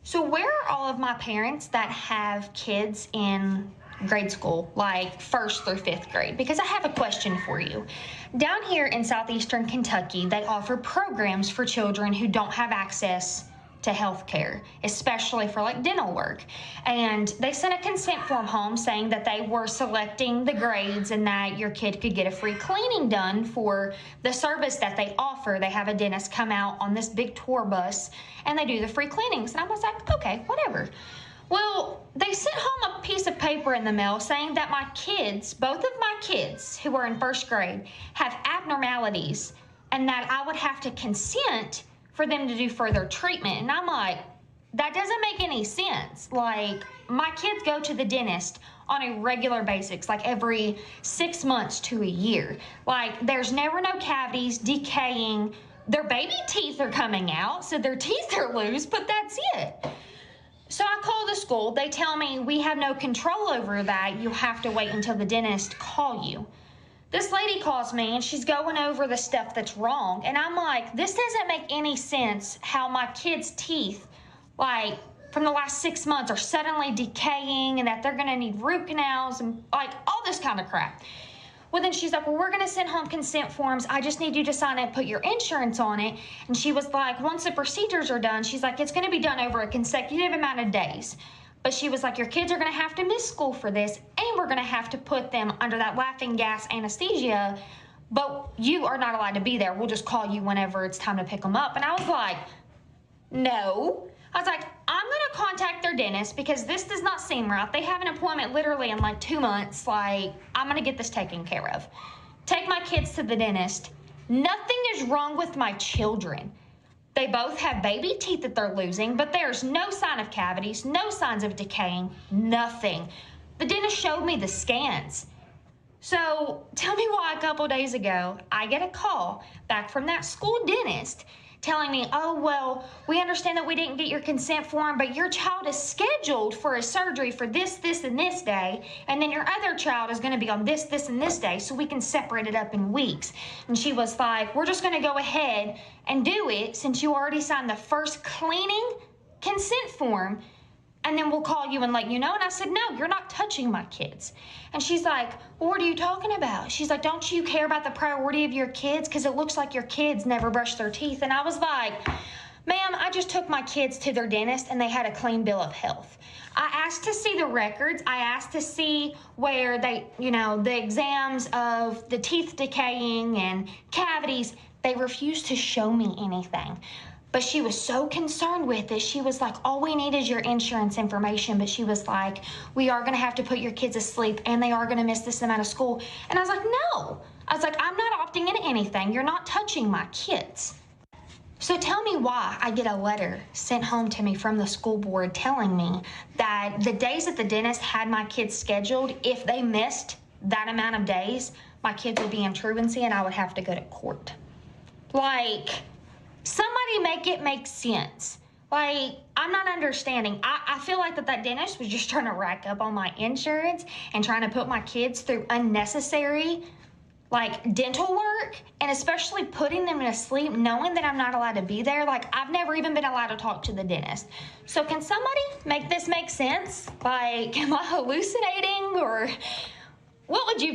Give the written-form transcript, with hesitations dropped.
So where are all of my parents that have kids in grade school, like first through fifth grade? Because I have a question for you. Down here in southeastern Kentucky, they offer programs for children who don't have access to health care, especially for like dental work. And they sent a consent form home saying that they were selecting the grades and that your kid could get a free cleaning done for the service that they offer. They have a dentist come out on this big tour bus and they do the free cleanings. And I was like, okay, whatever. Well, they sent home a piece of paper in the mail saying that my kids, both of my kids who are in first grade, have abnormalities and that I would have to consent for them to do further treatment. And I'm like, that doesn't make any sense. Like, my kids go to the dentist on a regular basis, like every 6 months to a year. Like, there's never no cavities, decaying. Their baby teeth are coming out, so their teeth are loose, but that's it. So I call the school. They tell me we have no control over that. You have to wait until the dentist call you. This lady calls me and she's going over the stuff that's wrong. And I'm like, this doesn't make any sense how my kids' teeth, like from the last 6 months, are suddenly decaying and that they're gonna need root canals and like all this kind of crap. Well, then she's like, well, we're gonna send home consent forms. I just need you to sign it, put your insurance on it. And she was like, once the procedures are done, she's like, it's gonna be done over a consecutive amount of days. But she was like, your kids are gonna have to miss school for this, and we're gonna have to put them under that laughing gas anesthesia, but you are not allowed to be there. We'll just call you whenever it's time to pick them up. And I was like, no. I was like, I'm gonna contact their dentist because this does not seem right. They have an appointment literally in like 2 months. Like, I'm gonna get this taken care of. Take my kids to the dentist. Nothing is wrong with my children. They both have baby teeth that they're losing, but there's no sign of cavities, no signs of decaying, nothing. The dentist showed me the scans. So tell me why a couple days ago, I get a call back from that school dentist telling me, oh, well, we understand that we didn't get your consent form, but your child is scheduled for a surgery for this, and this day, and then your other child is gonna be on this, and this day, so we can separate it up in weeks. And she was like, we're just gonna go ahead and do it since you already signed the first cleaning consent form, and then we'll call you and let you know. And I said, no, you're not touching my kids. And she's like, well, what are you talking about? She's like, don't you care about the priority of your kids? Because it looks like your kids never brush their teeth. And I was like, ma'am, I just took my kids to their dentist and they had a clean bill of health. I asked to see the records. I asked to see where they, the exams of the teeth decaying and cavities. They refused to show me anything. But she was so concerned with it. She was like, all we need is your insurance information. But she was like, we are gonna have to put your kids asleep and they are gonna miss this amount of school. And I was like, no. I was like, I'm not opting into anything. You're not touching my kids. So tell me why I get a letter sent home to me from the school board telling me that the days that the dentist had my kids scheduled, if they missed that amount of days, my kids would be in truancy and I would have to go to court. Like, somebody make it make sense. Like, I'm not understanding. I feel like that dentist was just trying to rack up on my insurance and trying to put my kids through unnecessary, like, dental work, and especially putting them to sleep knowing that I'm not allowed to be there. Like, I've never even been allowed to talk to the dentist. So can somebody make this make sense? Like, am I hallucinating, or what would you do?